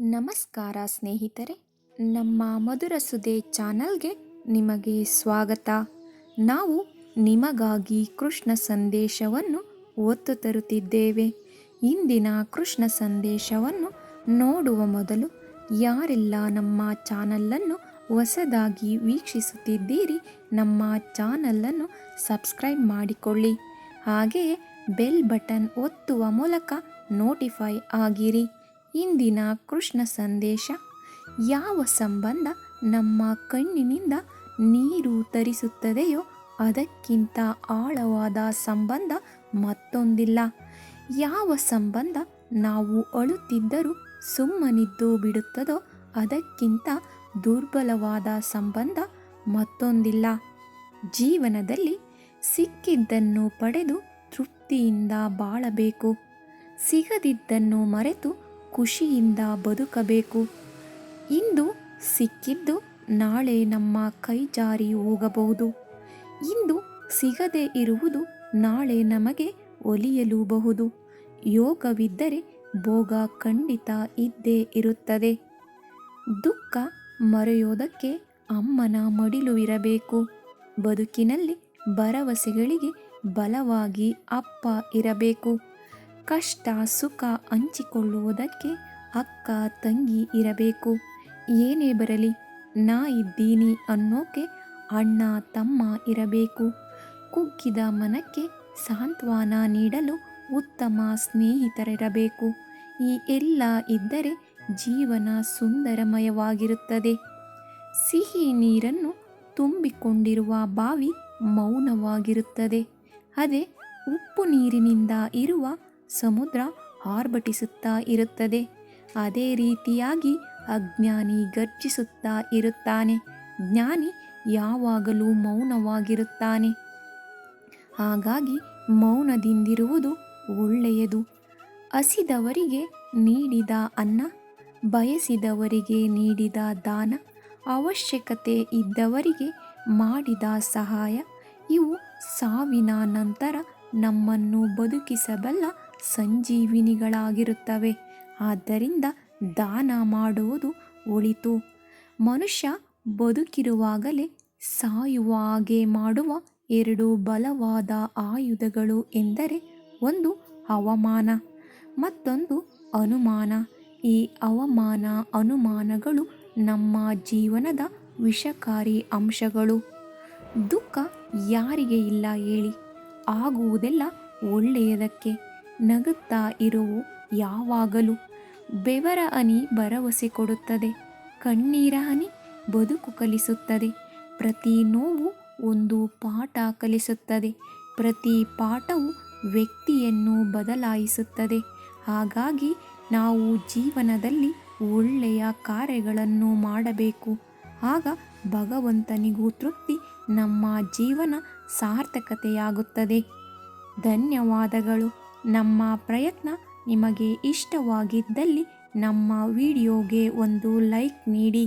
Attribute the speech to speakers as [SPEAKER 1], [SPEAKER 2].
[SPEAKER 1] ನಮಸ್ಕಾರ ಸ್ನೇಹಿತರೆ, ನಮ್ಮ ಮಧುರ ಸುಧೆ ಚಾನಲ್ಗೆ ನಿಮಗೆ ಸ್ವಾಗತ. ನಾವು ನಿಮಗಾಗಿ ಕೃಷ್ಣ ಸಂದೇಶವನ್ನು ಒತ್ತು ತರುತ್ತಿದ್ದೇವೆ. ಇಂದಿನ ಕೃಷ್ಣ ಸಂದೇಶವನ್ನು ನೋಡುವ ಮೊದಲು ಯಾರೆಲ್ಲ ನಮ್ಮ ಚಾನಲನ್ನು ಹೊಸದಾಗಿ ವೀಕ್ಷಿಸುತ್ತಿದ್ದೀರಿ, ನಮ್ಮ ಚಾನಲನ್ನು ಸಬ್ಸ್ಕ್ರೈಬ್ ಮಾಡಿಕೊಳ್ಳಿ. ಹಾಗೆಯೇ ಬೆಲ್ ಬಟನ್ ಒತ್ತುವ ಮೂಲಕ ನೋಟಿಫೈ ಆಗಿರಿ. ಇಂದಿನ ಕೃಷ್ಣ ಸಂದೇಶ: ಯಾವ ಸಂಬಂಧ ನಮ್ಮ ಕಣ್ಣಿನಿಂದ ನೀರು ತರಿಸುತ್ತದೆಯೋ ಅದಕ್ಕಿಂತ ಆಳವಾದ ಸಂಬಂಧ ಮತ್ತೊಂದಿಲ್ಲ. ಯಾವ ಸಂಬಂಧ ನಾವು ಅಳುತ್ತಿದ್ದರೂ ಸುಮ್ಮನಿದ್ದು ಬಿಡುತ್ತದೋ ಅದಕ್ಕಿಂತ ದುರ್ಬಲವಾದ ಸಂಬಂಧ ಮತ್ತೊಂದಿಲ್ಲ. ಜೀವನದಲ್ಲಿ ಸಿಕ್ಕಿದ್ದನ್ನು ಪಡೆದು ತೃಪ್ತಿಯಿಂದ ಬಾಳಬೇಕು. ಸಿಗದಿದ್ದನ್ನು ಮರೆತು ಖುಷಿಯಿಂದ ಬದುಕಬೇಕು. ಇಂದು ಸಿಕ್ಕಿದ್ದು ನಾಳೆ ನಮ್ಮ ಕೈ ಜಾರಿ ಹೋಗಬಹುದು. ಇಂದು ಸಿಗದೇ ಇರುವುದು ನಾಳೆ ನಮಗೆ ಒಲಿಯಲೂಬಹುದು. ಯೋಗವಿದ್ದರೆ ಭೋಗ ಖಂಡಿತ ಇದ್ದೇ ಇರುತ್ತದೆ. ದುಃಖ ಮರೆಯೋದಕ್ಕೆ ಅಮ್ಮನ ಮಡಿಲು ಇರಬೇಕು. ಬದುಕಿನಲ್ಲಿ ಭರವಸೆಗಳಿಗೆ ಬಲವಾಗಿ ಅಪ್ಪ ಇರಬೇಕು. ಕಷ್ಟ ಸುಖ ಹಂಚಿಕೊಳ್ಳುವುದಕ್ಕೆ ಅಕ್ಕ ತಂಗಿ ಇರಬೇಕು. ಏನೇ ಬರಲಿ ನಾ ಇದ್ದೀನಿ ಅನ್ನೋಕೆ ಅಣ್ಣ ತಮ್ಮ ಇರಬೇಕು. ಕುಗ್ಗಿದ ಮನಕ್ಕೆ ಸಾಂತ್ವನ ನೀಡಲು ಉತ್ತಮ ಸ್ನೇಹಿತರಿರಬೇಕು. ಈ ಎಲ್ಲ ಇದ್ದರೆ ಜೀವನ ಸುಂದರಮಯವಾಗಿರುತ್ತದೆ. ಸಿಹಿ ನೀರನ್ನು ತುಂಬಿಕೊಂಡಿರುವ ಬಾವಿ ಮೌನವಾಗಿರುತ್ತದೆ. ಅದೇ ಉಪ್ಪು ನೀರಿನಿಂದ ಇರುವ ಸಮುದ್ರ ಆರ್ಭಟಿಸುತ್ತಾ ಇರುತ್ತದೆ. ಅದೇ ರೀತಿಯಾಗಿ ಅಜ್ಞಾನಿ ಗರ್ಜಿಸುತ್ತಾ ಇರುತ್ತಾನೆ. ಜ್ಞಾನಿ ಯಾವಾಗಲೂ ಮೌನವಾಗಿರುತ್ತಾನೆ. ಹಾಗಾಗಿ ಮೌನದಿಂದಿರುವುದು ಒಳ್ಳೆಯದು. ಹಸಿದವರಿಗೆ ನೀಡಿದ ಅನ್ನ, ಬಯಸಿದವರಿಗೆ ನೀಡಿದ ದಾನ, ಅವಶ್ಯಕತೆ ಇದ್ದವರಿಗೆ ಮಾಡಿದ ಸಹಾಯ ಇವು ಸಾವಿನ ನಂತರ ನಮ್ಮನ್ನು ಬದುಕಿಸಬಲ್ಲ ಸಂಜೀವಿನಿಗಳಾಗಿರುತ್ತವೆ. ಆದ್ದರಿಂದ ದಾನ ಮಾಡುವುದು ಒಳಿತು. ಮನುಷ್ಯ ಬದುಕಿರುವಾಗಲೇ ಸಾಯುವ ಹಾಗೆ ಮಾಡುವ ಎರಡು ಬಲವಾದ ಆಯುಧಗಳು ಎಂದರೆ ಒಂದು ಅವಮಾನ, ಮತ್ತೊಂದು ಅನುಮಾನ. ಈ ಅವಮಾನ ಅನುಮಾನಗಳು ನಮ್ಮ ಜೀವನದ ವಿಷಕಾರಿ ಅಂಶಗಳು. ದುಃಖ ಯಾರಿಗೆ ಇಲ್ಲ ಹೇಳಿ? ಆಗುವುದೆಲ್ಲ ಒಳ್ಳೆಯದಕ್ಕೆ. ನಗುತ್ತಾ ಇರುವು ಯಾವಾಗಲೂ. ಬೆವರ ಹನಿ ಭರವಸೆ ಕೊಡುತ್ತದೆ. ಕಣ್ಣೀರ ಹನಿ ಬದುಕು ಕಲಿಸುತ್ತದೆ. ಪ್ರತಿ ನೋವು ಒಂದು ಪಾಠ ಕಲಿಸುತ್ತದೆ. ಪ್ರತಿ ಪಾಠವು ವ್ಯಕ್ತಿಯನ್ನು ಬದಲಾಯಿಸುತ್ತದೆ. ಹಾಗಾಗಿ ನಾವು ಜೀವನದಲ್ಲಿ ಒಳ್ಳೆಯ ಕಾರ್ಯಗಳನ್ನು ಮಾಡಬೇಕು. ಆಗ ಭಗವಂತನಿಗೂ ತೃಪ್ತಿ, ನಮ್ಮ ಜೀವನ ಸಾರ್ಥಕತೆಯಾಗುತ್ತದೆ. ಧನ್ಯವಾದಗಳು. ನಮ್ಮ ಪ್ರಯತ್ನ ನಿಮಗೆ ಇಷ್ಟವಾಗಿದ್ದಲ್ಲಿ ನಮ್ಮ ವಿಡಿಯೋಗೆ ಒಂದು ಲೈಕ್ ನೀಡಿ.